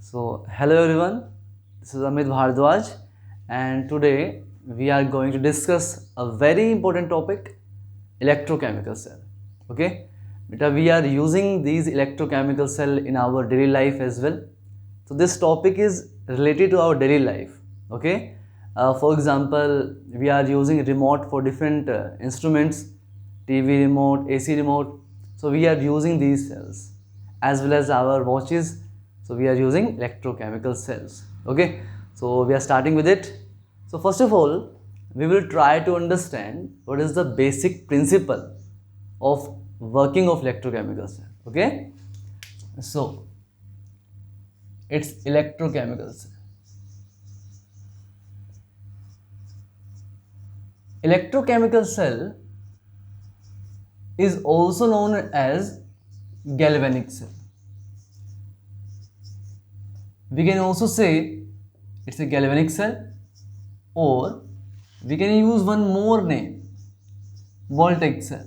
Hello everyone, this is Amit Bhardwaj, and today we are going to discuss a very important topic, electrochemical cell. Okay, beta, we are using these electrochemical cell in our daily life as well. So this topic is related to our daily life. Okay, for example, we are using remote for different instruments, TV remote, AC remote. So we are using these cells as well as our watches. So we are using electrochemical cells. Okay, so we are starting with it. So first of all, we will try to understand what is the basic principle of working of electrochemical cell. Okay, so it's electrochemical cell. Electrochemical cell is also known as galvanic cell. We can also say it's a galvanic cell, or we can use one more name, voltaic cell.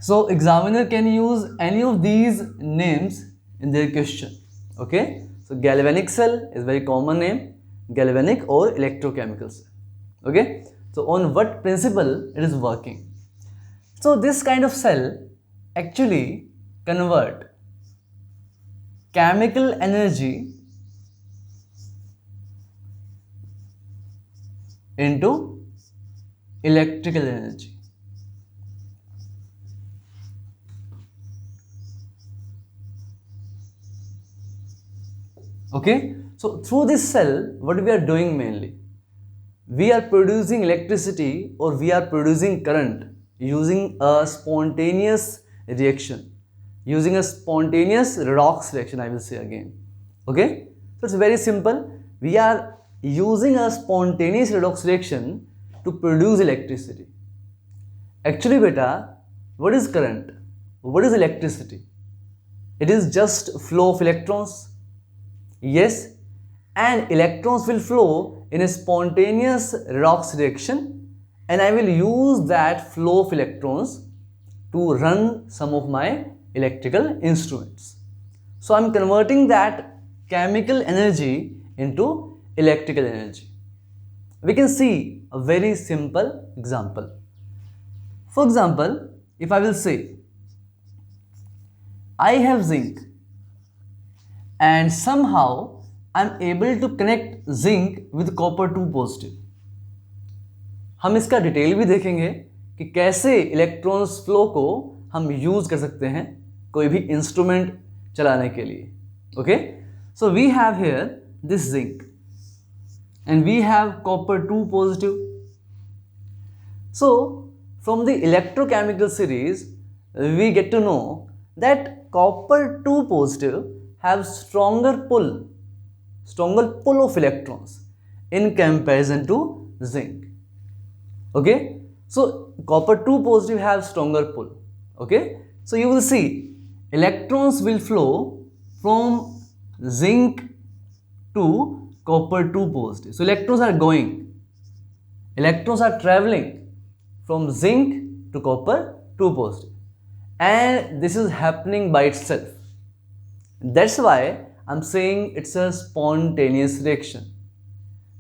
So examiner can use any of these names in their question. Okay, so galvanic cell is very common name, galvanic or electrochemical cell. Okay, so on what principle it is working? So this kind of cell actually convert chemical energy into electrical energy. Okay, so through this cell, what we are doing mainly? We are producing electricity or we are producing current using a spontaneous reaction, using a spontaneous redox reaction, I will say again. Okay, so it's very simple. We are using a spontaneous redox reaction to produce electricity. Actually, beta, what is current? What is electricity? It is just flow of electrons. Yes, and electrons will flow in a spontaneous redox reaction, and I will use that flow of electrons to run some of my electrical instruments. So I'm converting that chemical energy into electrical energy. We can see a very simple example. For example, if I will say I have zinc and somehow I'm able to connect zinc with copper 2 positive. हम इसका detail भी देखेंगे कि कैसे electrons flow को हम use कर सकते हैं कोई भी इंस्ट्रूमेंट चलाने के लिए. Okay, so we have here this zinc and we have copper 2 positive. So from the electrochemical series we get to know that copper 2 positive have stronger pull of electrons in comparison to zinc. Okay, so copper 2 positive have stronger pull. Okay, so you will see electrons will flow from zinc to copper 2 positive. So electrons are traveling from zinc to copper 2 positive, and this is happening by itself. That's why I'm saying it's a spontaneous reaction.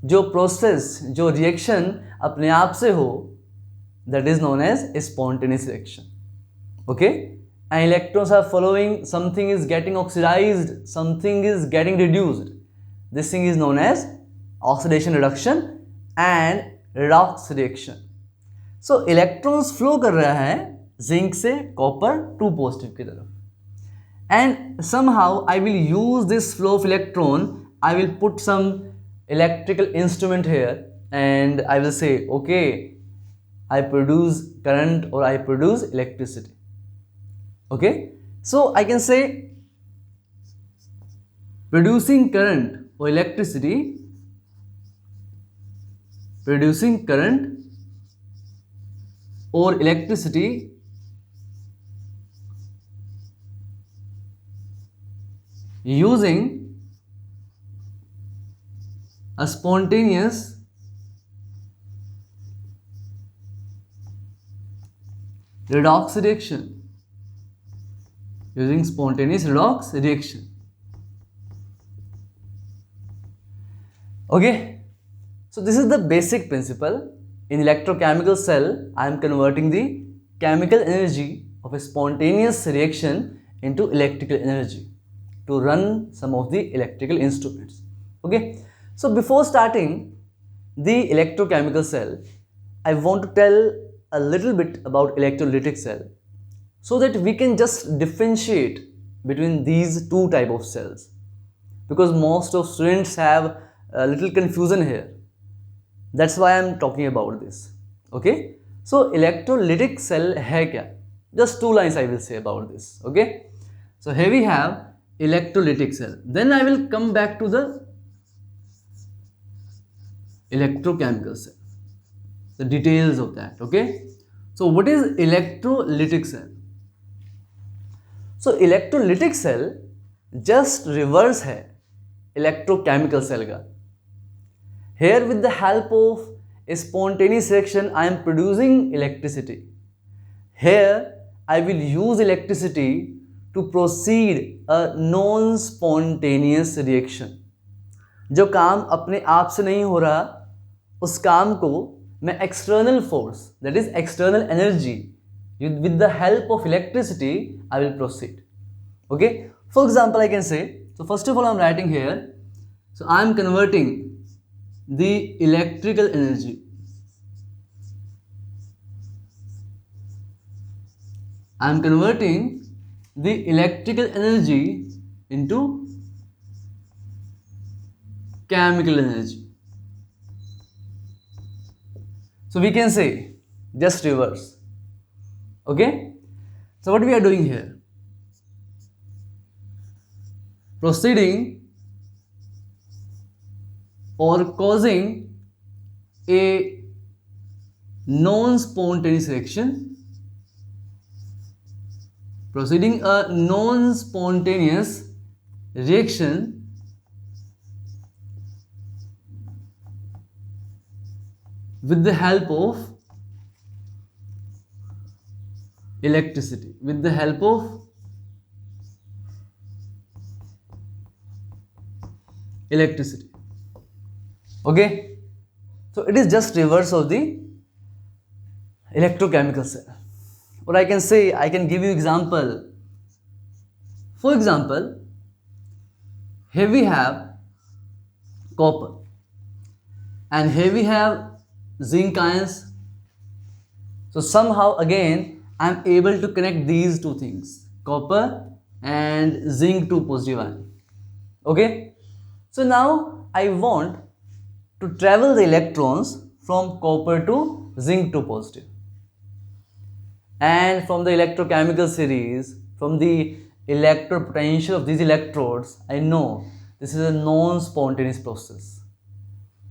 जो process, जो reaction अपने आप से हो, that is known as a spontaneous reaction. Okay, and electrons are following, something is getting oxidized, something is getting reduced. This thing is known as oxidation reduction and redox reaction. So electrons flow कर रहा है zinc से copper 2 positive की तरफ, and somehow I will use this flow of electron, I will put some electrical instrument here and I will say okay, I produce current or I produce electricity. Okay, so I can say producing current or electricity, producing current or electricity using a spontaneous redox reaction. using spontaneous redox reaction. Okay, so this is the basic principle. In electrochemical cell, I am converting the chemical energy of a spontaneous reaction into electrical energy to run some of the electrical instruments. Okay, so before starting the electrochemical cell, I want to tell a little bit about electrolytic cell so that we can just differentiate between these two type of cells, because most of students have a little confusion here. That's why I'm talking about this. Okay, so electrolytic cell hai kya? Just two lines I will say about this. Okay, so here we have electrolytic cell. Then I will come back to the electrochemical cell, the details of that. Okay, so what is electrolytic cell? So electrolytic cell just reverse है electrochemical cell का. Here with the help of a spontaneous reaction I am producing electricity. Here I will use electricity to proceed a non-spontaneous reaction. जो काम अपने आप से नहीं हो रहा, उस काम को मैं external force, that is external energy, with the help of electricity I will proceed. Okay, for example I can say, so first of all I am writing here, so I am converting the electrical energy into chemical energy. So we can say just reverse. Okay, so what we are doing here, proceeding or causing a non-spontaneous reaction, proceeding a non-spontaneous reaction with the help of electricity, with the help of electricity. Okay, so it is just reverse of the electrochemical cell. Or I can say, I can give you example. For example, here we have copper and here we have zinc ions. So somehow again I am able to connect these two things, copper and zinc 2 positive ion. Okay, so now I want to travel the electrons from copper to zinc 2 positive. And from the electrochemical series, from the electrode potential of these electrodes, I know this is a non-spontaneous process.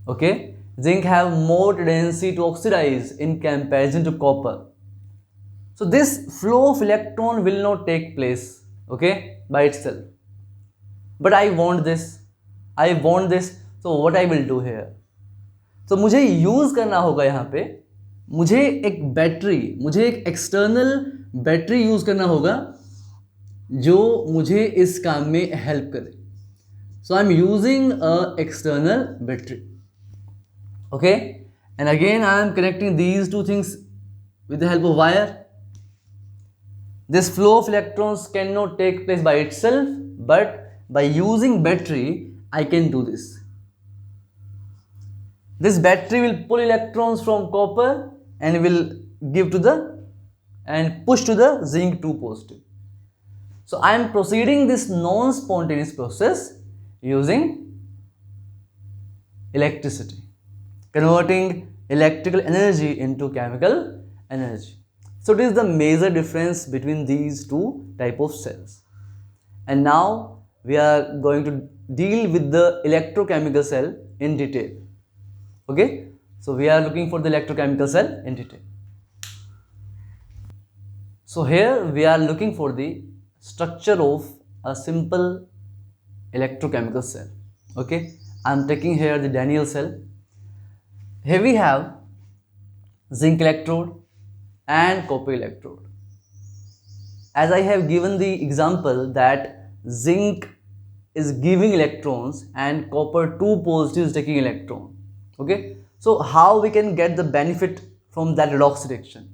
Okay, zinc have more tendency to oxidize in comparison to copper. So this flow of electron will not take place, okay, by itself. But I want this. So what I will do here? So मुझे use करना होगा यहाँ पे, मुझे एक external battery use करना होगा जो मुझे इस काम में हेल्प करे. So I am using a external battery. Okay, and again I am connecting these two things with the help of wire. This flow of electrons cannot take place by itself, but by using battery I can do this. This battery will pull electrons from copper and will give to the and push to the zinc 2 positive. So I am proceeding this non-spontaneous process using electricity, converting electrical energy into chemical energy. So it is the major difference between these two type of cells. And now we are going to deal with the electrochemical cell in detail. Okay, so we are looking for the electrochemical cell in detail. So here we are looking for the structure of a simple electrochemical cell. Okay, I am taking here the Daniell cell. Here we have zinc electrode and copper electrode. as I have given the example that zinc is giving electrons and copper 2 positive is taking electron. Okay, so how we can get the benefit from that redox reaction?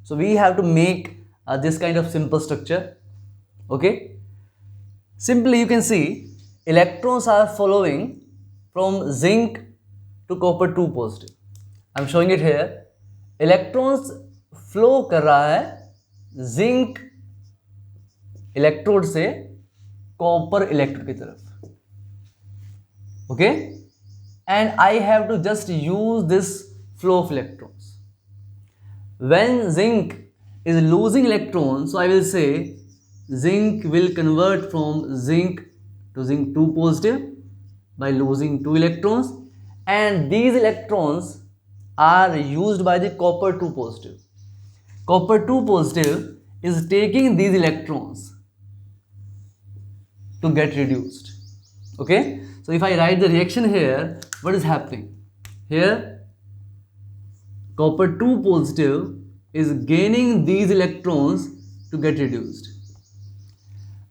So we have to make this kind of simple structure. Okay, simply you can see electrons are following from zinc to copper 2 positive. I am showing it here. Electrons flow कर रहा है zinc electrode से copper electrode की तरफ. Okay, and I have to just use this flow of electrons. When zinc is losing electron, so I will say zinc will convert from zinc to zinc 2 positive by losing 2 electrons, and these electrons are used by the copper 2 positive. Copper 2 positive is taking these electrons to get reduced. Okay, so if I write the reaction here, what is happening here? Copper 2 positive is gaining these electrons to get reduced.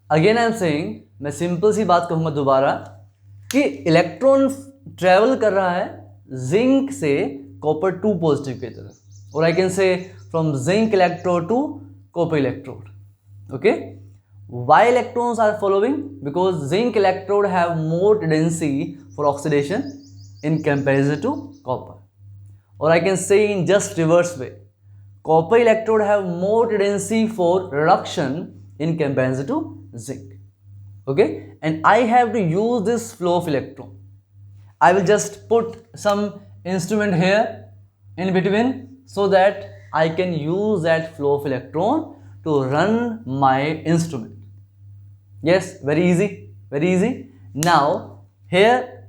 Again I am saying, मैं simple सी बात कहूंगा दोबारा कि electron travel कर रहा है zinc से copper 2 positive की तरफ, और I can say from zinc electrode to copper electrode. Okay, why electrons are following? Because zinc electrode have more tendency for oxidation in comparison to copper, और I can say in just reverse way, copper electrode have more tendency for reduction in comparison to zinc. Okay, and I have to use this flow of electron. I will just put some instrument here in between so that I can use that flow of electron to run my instrument. Yes, very easy, very easy. Now here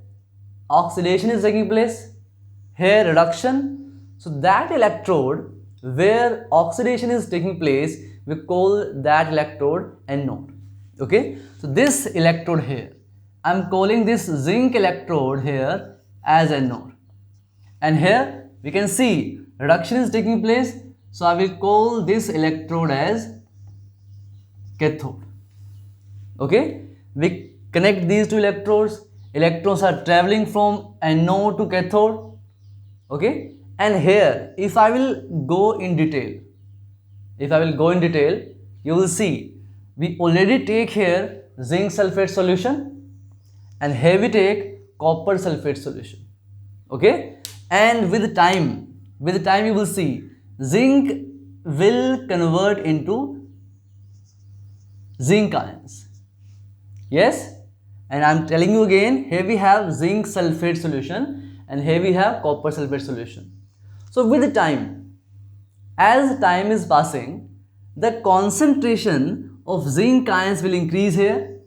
oxidation is taking place, here reduction. So that electrode where oxidation is taking place, we call that electrode anode. Okay, so this electrode here, I am calling this zinc electrode here as anode, and here we can see reduction is taking place, so I will call this electrode as cathode. Okay, we connect these two electrodes, electrons are traveling from anode to cathode. Okay, and here if I will go in detail, you will see we already take here zinc sulfate solution, and here we take copper sulfate solution. Okay, and with time you will see zinc will convert into zinc ions. Yes, and I am telling you again, here we have zinc sulfate solution and here we have copper sulfate solution. So with time, as time is passing, the concentration of zinc ions will increase here,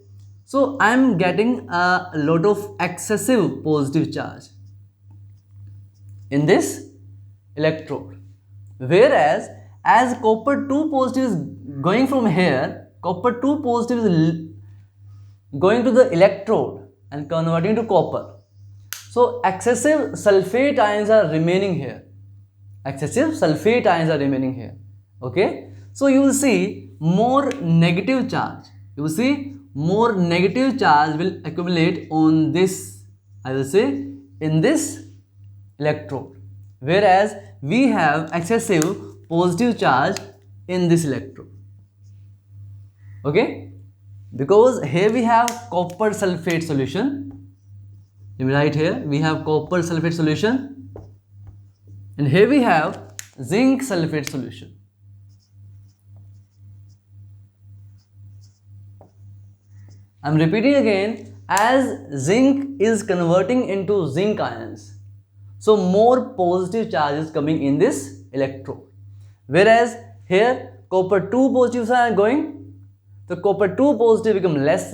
so I am getting a lot of excessive positive charge in this electrode, whereas as copper 2 positive is going from here, copper 2 positive is going to the electrode and converting to copper, so excessive sulfate ions are remaining here. Okay, so you will see more negative charge. You will see more negative charge will accumulate on this, I will say, in this electrode, whereas we have excessive positive charge in this electrode. Okay, because here we have copper sulfate solution. Let me write here, we have copper sulfate solution, and here we have zinc sulfate solution. I am repeating again, as zinc is converting into zinc ions, so more positive charge is coming in this electrode, whereas here copper 2 positives are going, the copper 2 positive become less,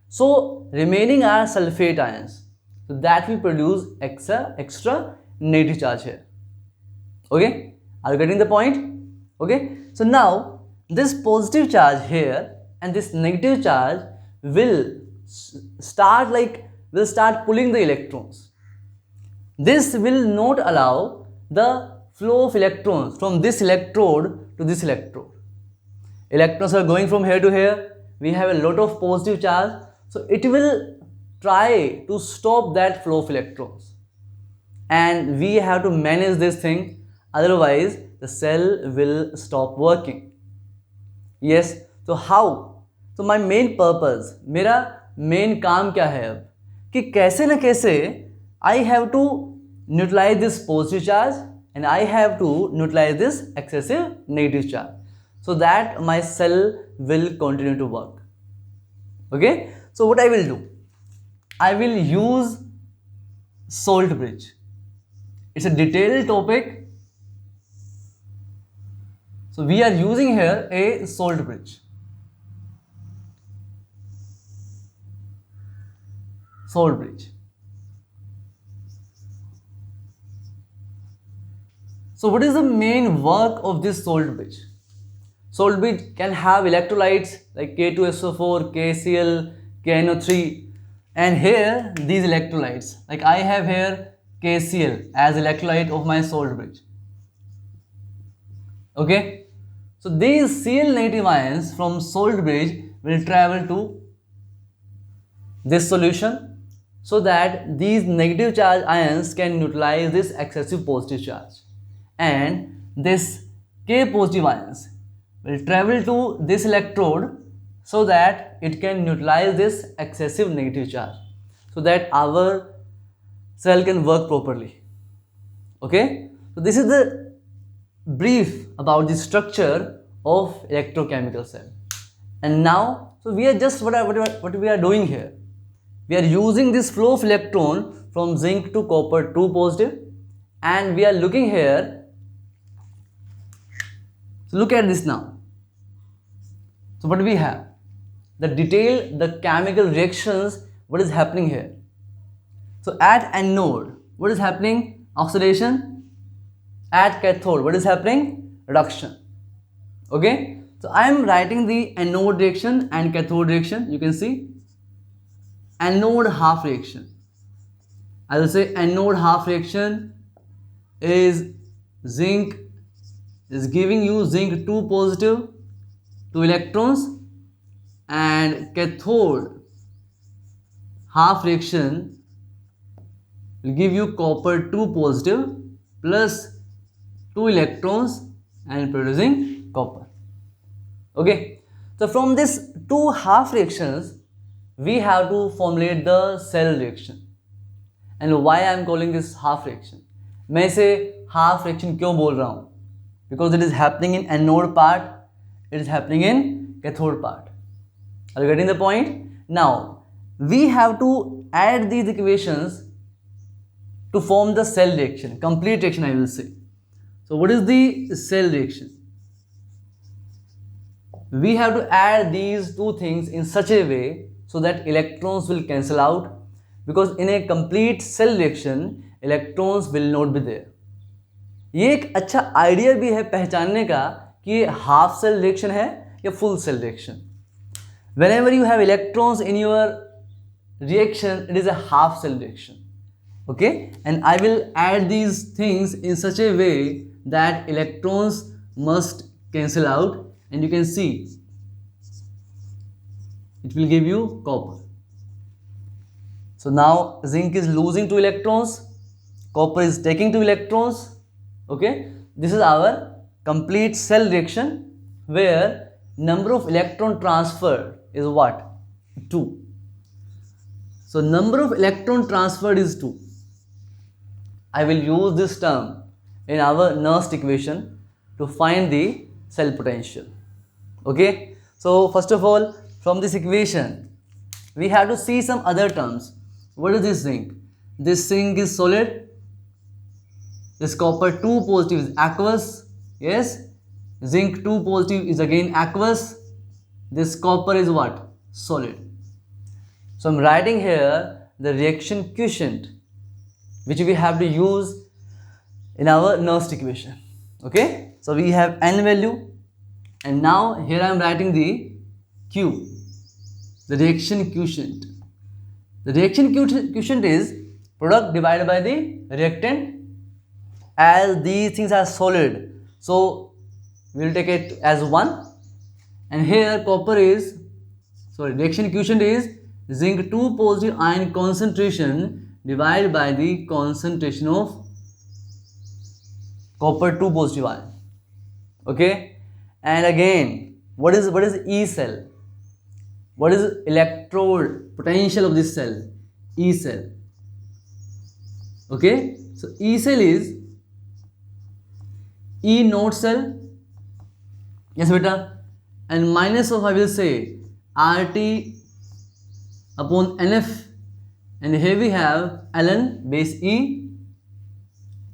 so remaining are sulfate ions, so that will produce extra negative charge here. Okay, are you getting the point? Okay, so now this positive charge here and this negative charge will start pulling the electrons. This will not allow the flow of electrons from this electrode to this electrode. Electrons are going from here to here. We have a lot of positive charge, so it will try to stop that flow of electrons, and we have to manage this thing, otherwise the cell will stop working. Yes, so how? So my main purpose, मेरा main काम क्या है अब, कि कैसे न कैसे I have to neutralize this positive charge and I have to neutralize this excessive negative charge, so that my cell will continue to work. Okay, so what I will do, I will use salt bridge. It's a detailed topic, so we are using here a salt bridge. Salt bridge. So what is the main work of this salt bridge? Salt bridge can have electrolytes like K2SO4, KCl, KNO3, and here these electrolytes, like I have here KCl as electrolyte of my salt bridge. Okay, so these Cl negative ions from salt bridge will travel to this solution, so that these negative charge ions can neutralize this excessive positive charge, and this K positive ions will travel to this electrode, so that it can neutralize this excessive negative charge, so that our cell can work properly. Okay, so this is the brief about the structure of electrochemical cell. And now, so we are just what we are doing here, we are using this flow of electron from zinc to copper 2 positive, and we are looking here. So look at this now. So what do we have? The detail, the chemical reactions, what is happening here. So at anode, what is happening? Oxidation. At cathode, what is happening? Reduction. Okay, so I am writing the anode reaction and cathode reaction. You can see anode half reaction. I will say anode half reaction is zinc is giving you zinc 2 positive 2 electrons, and cathode half reaction will give you copper 2 positive plus 2 electrons and producing copper. Okay, so from this 2 half reactions we have to formulate the cell reaction. And why I am calling this half reaction? मैं इसे half reaction क्यों बोल रहा हूँ? Because it is happening in anode part, it is happening in cathode part. Are you getting the point? Now we have to add these equations to form the cell reaction, complete reaction I will say. So what is the cell reaction? We have to add these two things in such a way so that electrons will cancel out, because in a complete cell reaction electrons will not be there. ये एक अच्छा idea भी है पहचानने का कि ये half cell reaction है या full cell reaction. Whenever you have electrons in your reaction, it is a half cell reaction. Okay, and I will add these things in such a way that electrons must cancel out, and you can see it will give you copper. So now zinc is losing 2 electrons, copper is taking 2 electrons. Okay, this is our complete cell reaction where number of electron transferred is what? 2. So number of electron transferred is 2. I will use this term in our Nernst equation to find the cell potential. Okay, so first of all, from this equation we have to see some other terms. What is this zinc? This zinc is solid. This copper 2 positive is aqueous. Yes, zinc 2 positive is again aqueous. This copper is what? Solid. So I'm writing here the reaction quotient which we have to use in our Nernst equation. Okay, so we have n value, and now here I am writing the Q, the reaction quotient. The reaction quotient is product divided by the reactant. As these things are solid, so we will take it as 1, and here copper is, sorry, reaction quotient is zinc 2 positive ion concentration divided by the concentration of copper 2 positive ion. Okay, and again, what is E cell? What is electrode potential of this cell? E cell. Okay, so E cell is E node cell. Yes beta, and minus of, I will say, RT upon NF, and here we have ln base E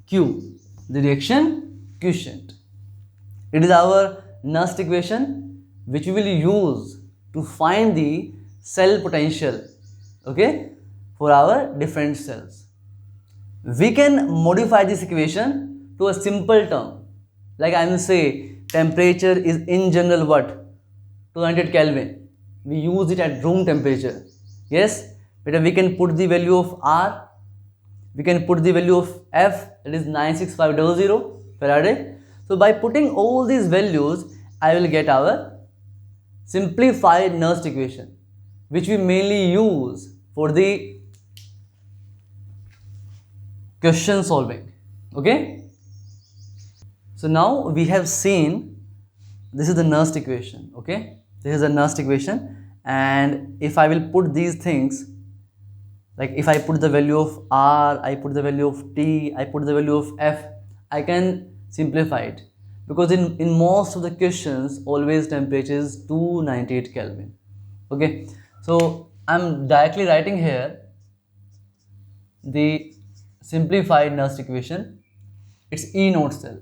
Q, the reaction quotient. It is our Nernst equation which we will use to find the cell potential, okay, for our different cells. We can modify this equation to a simple term, like I will say temperature is in general what? 200 Kelvin. We use it at room temperature. Yes, but we can put the value of R, we can put the value of F, that is 96500 Faraday. So by putting all these values, I will get our simplified Nernst equation, which we mainly use for the question solving. Okay, so now we have seen this is the Nernst equation. Okay, this is the Nernst equation, and if I will put these things, like if I put the value of R, I put the value of T, I put the value of F, I can simplify it, because in most of the questions always temperature is 298 Kelvin. Okay, so I'm directly writing here the simplified Nernst equation. It's E node cell.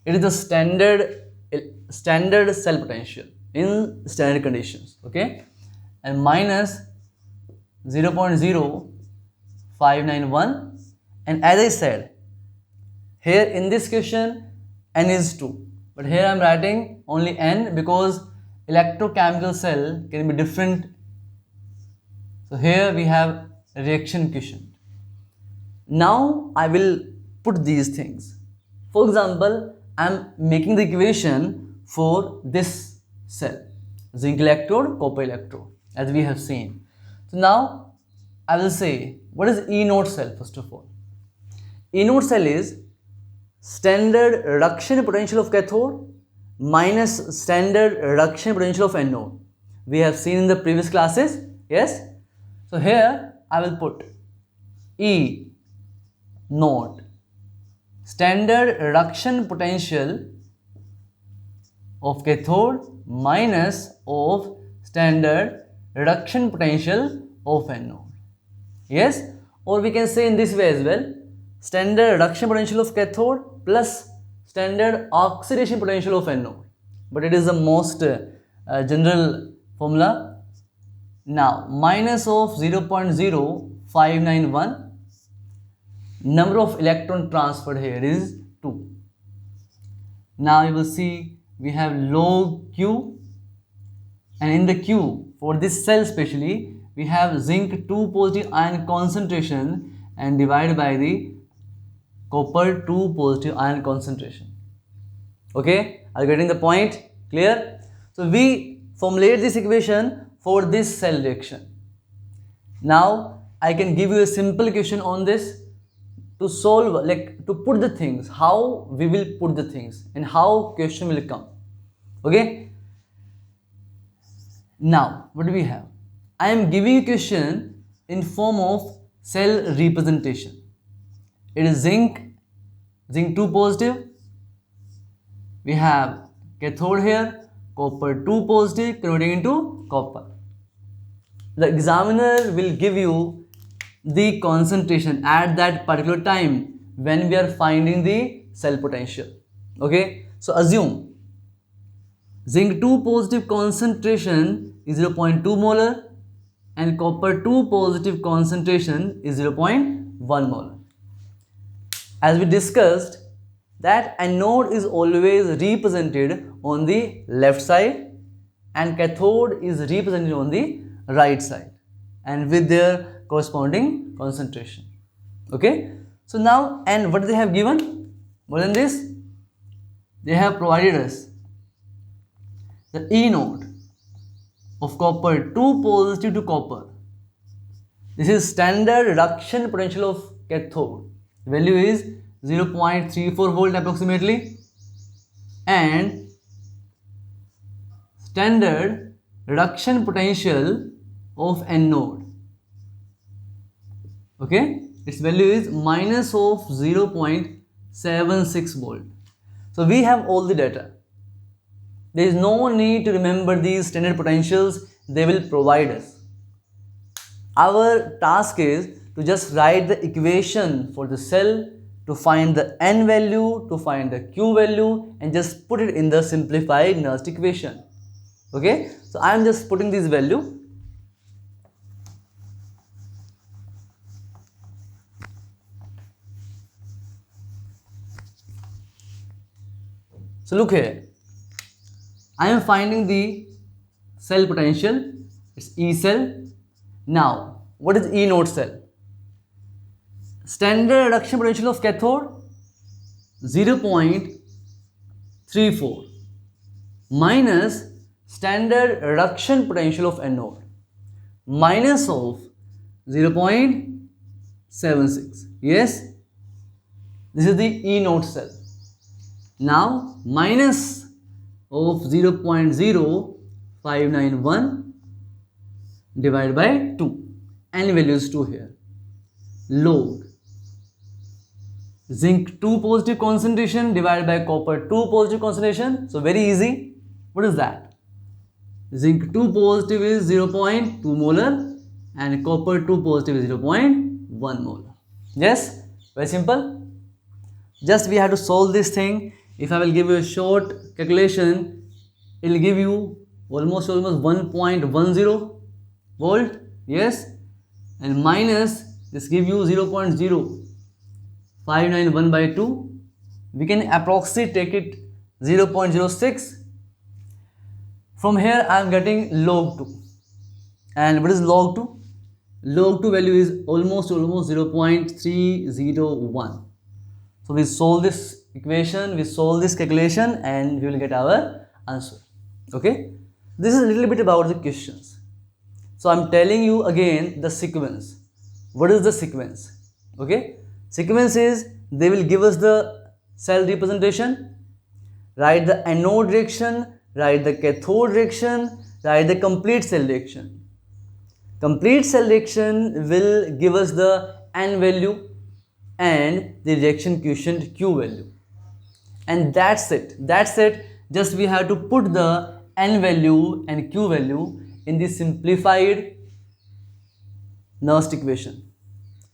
It is the standard cell potential in standard conditions. Okay, and minus 0.0591, and as I said, here in this question n is 2, but here I am writing only n because electrochemical cell can be different. So here we have reaction quotient. Now I will put these things. For example, I am making the equation for this cell, zinc electrode, copper electrode, as we have seen. So now I will say, what is E node cell? First of all, E node cell is standard reduction potential of cathode minus standard reduction potential of anode. We have seen in the previous classes. Yes, so here I will put E node, standard reduction potential of cathode minus of standard reduction potential of anode. Yes, or we can say in this way as well, standard reduction potential of cathode plus standard oxidation potential of anode, but it is the most general formula. Now minus of 0.0591, number of electron transferred here is 2. Now you will see we have log Q, and in the Q for this cell especially we have zinc 2 positive ion concentration and divided by the copper 2 positive ion concentration. Okay, are you getting the point? Clear? So we formulate this equation for this cell reaction. Now I can give you a simple equation on this to solve, like to put the things, how we will put the things and how question will come. Okay, now what do we have? I am giving a question in form of cell representation. It is zinc 2 positive, we have cathode here, copper 2 positive converting into copper. The examiner will give you the concentration at that particular time when we are finding the cell potential. Okay, so assume zinc 2 positive concentration is 0.2 molar and copper 2 positive concentration is 0.1 molar. As we discussed that anode is always represented on the left side and cathode is represented on the right side and with their corresponding concentration. Okay, so now, and what they have given more than this, they have provided us the E node of copper 2 positive to copper. This is standard reduction potential of cathode. The value is 0.34 volt approximately, and standard reduction potential of anode. Okay, its value is minus of 0.76 volt. So we have all the data. There is no need to remember these standard potentials, they will provide us. Our task is to just write the equation for the cell, to find the N value, to find the Q value, and just put it in the simplified Nernst equation. Okay, so I am just putting this value. So look here, I am finding the cell potential, it's E cell. Now, what is E node cell? Standard reduction potential of cathode 0.34 minus standard reduction potential of anode minus of 0.76. Yes, this is the E node cell. Now minus of 0.0591 divided by 2, N value is 2 here, log zinc 2 positive concentration divided by copper 2 positive concentration. So very easy. What is that? Zinc 2 positive is 0.2 molar and copper 2 positive is 0.1 molar. Yes, very simple. Just we have to solve this thing. If I will give you a short calculation, it will give you almost 1.10 volt. Yes, and minus this give you 0.0591 by 2. We can approximately take it 0.06. From here I am getting log 2. And what is log 2? Log 2 value is almost 0.301. So we solve this equation, we solve this calculation, and we will get our answer. Okay, this is a little bit about the questions. So I'm telling you again the sequence. What is the sequence? Okay, sequence is they will give us the cell representation, write the anode reaction, write the cathode reaction, write the complete cell reaction. Complete cell reaction will give us the N value and the reaction quotient Q value, and that's it. Just we have to put the N value and Q value in the simplified Nernst equation.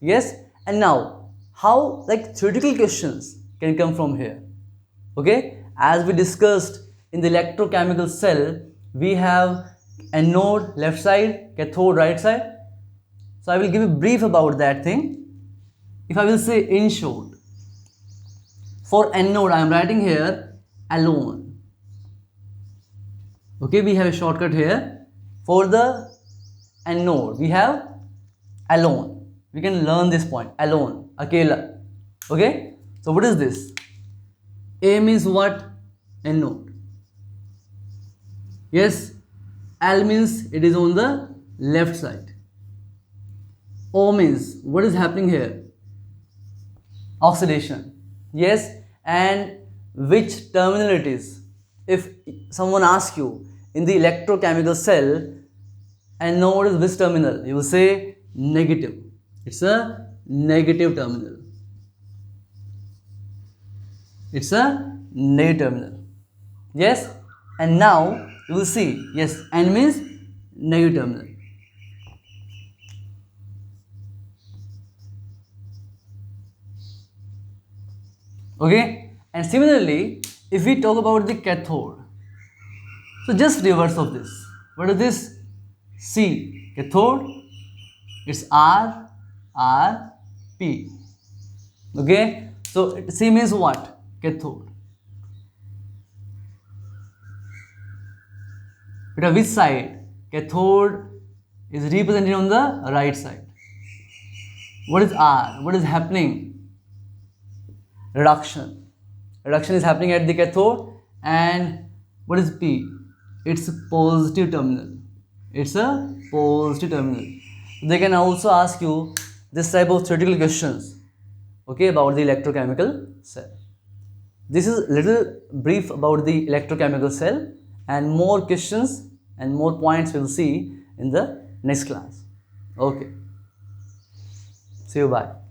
Yes, and now how theoretical questions can come from here. Okay, as we discussed in the electrochemical cell, we have anode left side, cathode right side. So I will give a brief about that thing. If I will say in short, for anode I am writing here alone. Okay, we have a shortcut here. For the anode we have alone. We can learn this point, alone, akela. Okay, so what is this? A means what? Anode. Yes, L means it is on the left side. O means what is happening here? Oxidation. Yes, and which terminal it is? If someone asks you in the electrochemical cell, anode is which terminal? You will say negative. It's a negative terminal. It's a negative terminal. Yes, and now you will see, yes, N means negative terminal. Okay, and similarly, if we talk about the cathode, so just reverse of this. What is this? C, cathode, it's R, R, P. Okay, so C means what? Cathode. But on which side? Cathode is represented on the right side. What is R? What is happening? Reduction. Reduction is happening at the cathode. And what is P? it's a positive terminal. It's a positive terminal. They can also ask you this type of theoretical questions, okay, about the electrochemical cell. This is little brief about the electrochemical cell, and more questions and more points we'll see in the next class. Okay, see you, bye.